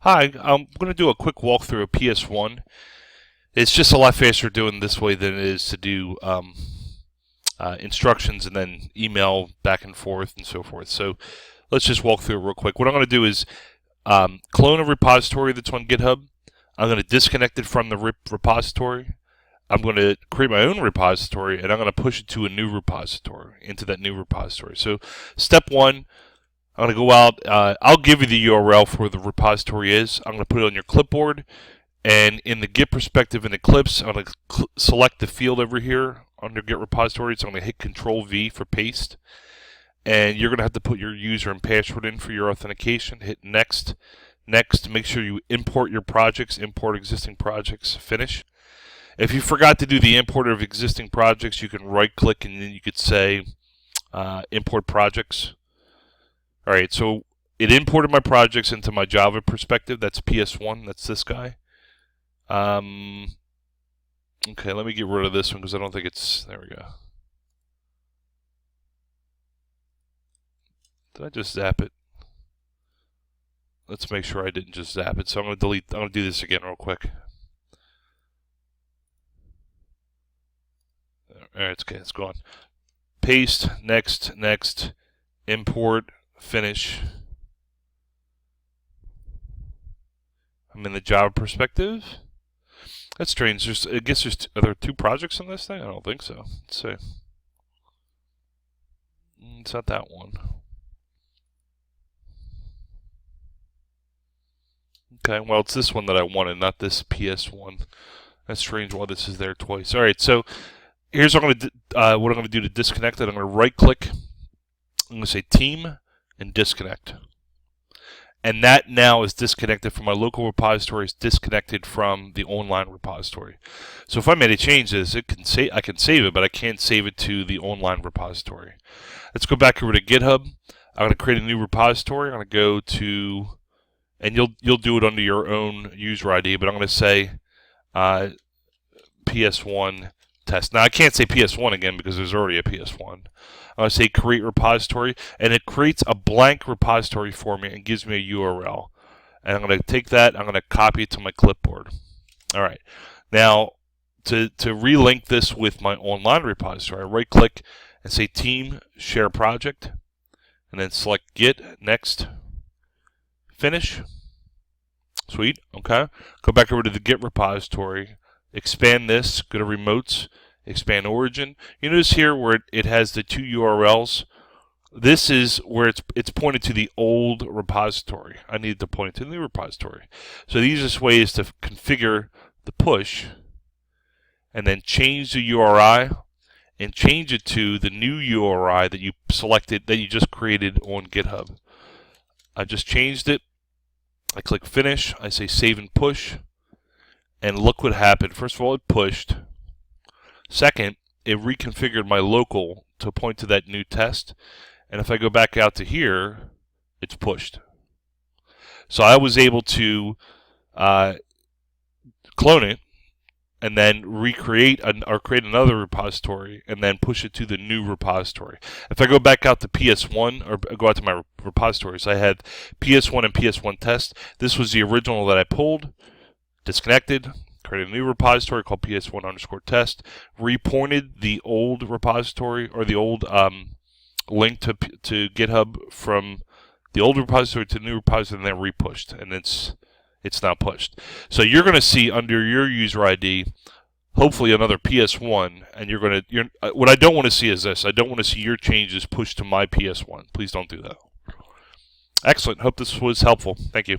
Hi, I'm going to do a quick walkthrough of PS1. It's just a lot faster doing this way than it is to do instructions and then email back and forth and so forth. So let's just walk through it real quick. What I'm going to do is clone a repository that's on GitHub. I'm going to disconnect it from the repository. I'm going to create my own repository, and I'm going to push it to a new repository, into that new repository. So step one, I'm going to go out. I'll give you the URL for where the repository is. I'm going to put it on your clipboard. And in the Git perspective in Eclipse, I'm going to select the field over here under Git repository. So I'm going to hit Control V for paste. And you're going to have to put your user and password in for your authentication. Hit Next. Next, make sure you import your projects, import existing projects, finish. If you forgot to do the import of existing projects, you can right click and then you could say import projects. Alright, so it imported my projects into my Java perspective. That's PS1, that's this guy. Okay, let me get rid of this one because I don't think it's, there we go. Did I just zap it? Let's make sure I didn't just zap it. So I'm going to delete, I'm going to do this again real quick. Alright, it's okay, it's gone. Paste, next, next, import, finish. I'm in the Java perspective. That's strange. I guess are there two projects on this thing? I don't think so. Let's see. It's not that one. Okay, well, it's this one that I wanted, not this PS1. That's strange why this is there twice. All right, so here's what I'm going to do to disconnect it. I'm going to right-click. I'm going to say Team and Disconnect. And that now is disconnected from my local repository. It's disconnected from the online repository. So if I made a change to this, I can save it, but I can't save it to the online repository. Let's go back over to GitHub. I'm going to create a new repository. I'm going to go to, and you'll do it under your own user ID, but I'm going to say PS1 test. Now I can't say PS1 again because there's already a PS1. I'm going to say create repository, and it creates a blank repository for me and gives me a URL. And I'm going to take that, I'm going to copy it to my clipboard. All right. Now, to relink this with my online repository, I right-click and say Team, Share Project, and then select Git, Next, Finish. Sweet. Okay. Go back over to the Git repository, expand this, go to Remotes, expand origin. You notice here where it has the two URLs. This is where it's pointed to the old repository. I need to point it to the new repository. So the easiest way is to configure the push and then change the URI and change it to the new URI that you selected, that you just created on GitHub. I just changed it. I click Finish. I say Save and Push. And look what happened. First of all, it pushed. Second, it reconfigured my local to point to that new test. And if I go back out to here, it's pushed. So I was able to clone it and then recreate or create another repository and then push it to the new repository. If I go back out to PS1 or go out to my repositories, I had PS1 and PS1 test. This was the original that I pulled, disconnected, created a new repository called PS1_test, repointed the old repository or the old link to GitHub from the old repository to the new repository, and then repushed, and it's now pushed. So you're going to see under your user ID, hopefully another PS1, and what I don't want to see is this. I don't want to see your changes pushed to my PS1. Please don't do that. Excellent. Hope this was helpful. Thank you.